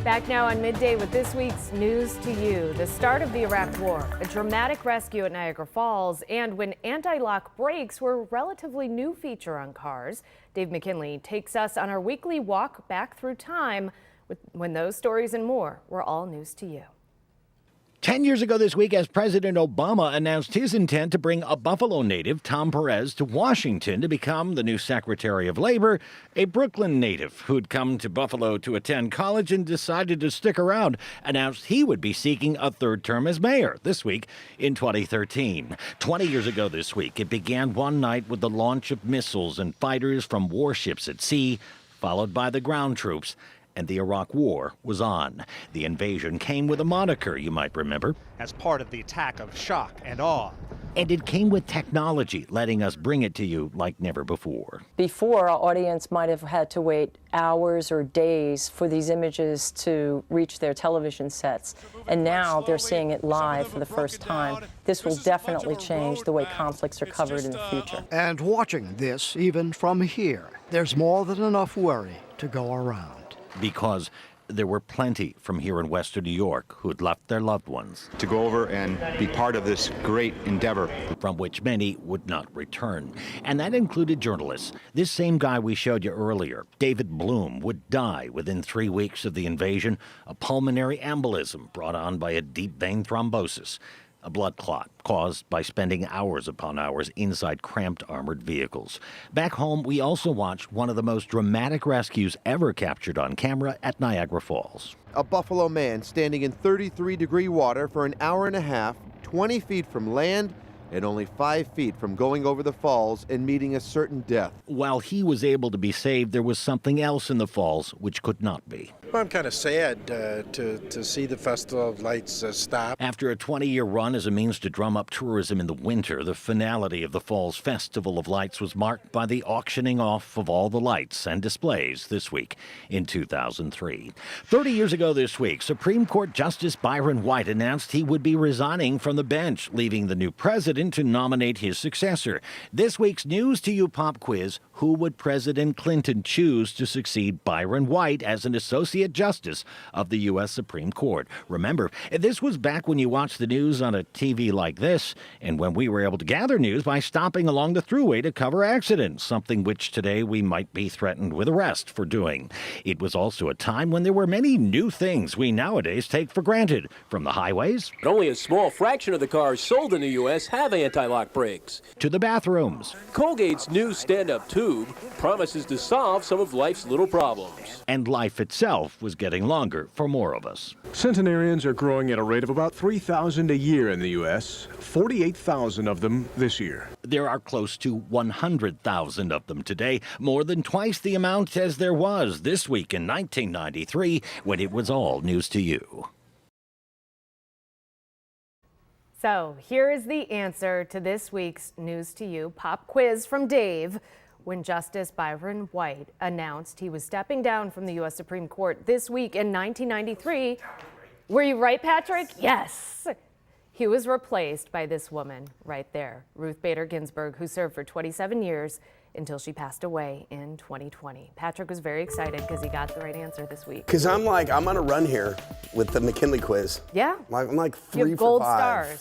Back now on Midday with this week's News to You. The start of the Iraq War, a dramatic rescue at Niagara Falls, and when anti-lock brakes were a relatively new feature on cars. Dave McKinley takes us on our weekly walk back through time when those stories and more were all news to you. 10 years ago this week, as President Obama announced his intent to bring a Buffalo native, Tom Perez, to Washington to become the new Secretary of Labor, a Brooklyn native who'd come to Buffalo to attend college and decided to stick around, announced he would be seeking a third term as mayor this week in 2013. 20 years ago this week, it began one night with the launch of missiles and fighters from warships at sea, followed by the ground troops. And the Iraq War was on. The invasion came with a moniker, you might remember. As part of the attack of shock and awe. And it came with technology, letting us bring it to you like never before. Before, our audience might have had to wait hours or days for these images to reach their television sets. And now they're seeing it live for the first time. This will definitely change the way conflicts are covered in the future. And watching this, even from here, there's more than enough worry to go around. Because there were plenty from here in Western New York who'd left their loved ones. To go over and be part of this great endeavor. From which many would not return. And that included journalists. This same guy we showed you earlier, David Bloom, would die within 3 weeks of the invasion. A pulmonary embolism brought on by a deep vein thrombosis. A blood clot caused by spending hours upon hours inside cramped armored vehicles. Back home, we also watched one of the most dramatic rescues ever captured on camera at Niagara Falls. A Buffalo man standing in 33-degree water for an hour and a half, 20 feet from land, and only 5 feet from going over the falls and meeting a certain death. While he was able to be saved, there was something else in the falls which could not be. Well, I'm kind of sad to see the Festival of Lights stop. After a 20-year run as a means to drum up tourism in the winter, the finality of the Falls Festival of Lights was marked by the auctioning off of all the lights and displays this week in 2003. 30 years ago this week, Supreme Court Justice Byron White announced he would be resigning from the bench, leaving the new president to nominate his successor. This week's News to You pop quiz: who would President Clinton choose to succeed Byron White as an Associate Justice of the U.S. Supreme Court? Remember, this was back when you watched the news on a TV like this, and when we were able to gather news by stopping along the thruway to cover accidents, something which today we might be threatened with arrest for doing. It was also a time when there were many new things we nowadays take for granted, from the highways. But only a small fraction of the cars sold in the U.S. have anti-lock brakes. To the bathrooms. Colgate's new stand-up tube promises to solve some of life's little problems. And life itself was getting longer for more of us. Centenarians are growing at a rate of about 3,000 a year in the U.S., 48,000 of them this year. There are close to 100,000 of them today, more than twice the amount as there was this week in 1993, when it was all news to you. So here is the answer to this week's News to You pop quiz from Dave. When Justice Byron White announced he was stepping down from the U.S. Supreme Court this week in 1993, were you right, Patrick? Yes. He was replaced by this woman right there, Ruth Bader Ginsburg, who served for 27 years until she passed away in 2020. Patrick was very excited because he got the right answer this week. Because I'm on a run here with the McKinley quiz. Yeah. I'm like 3 you have for gold 5. stars.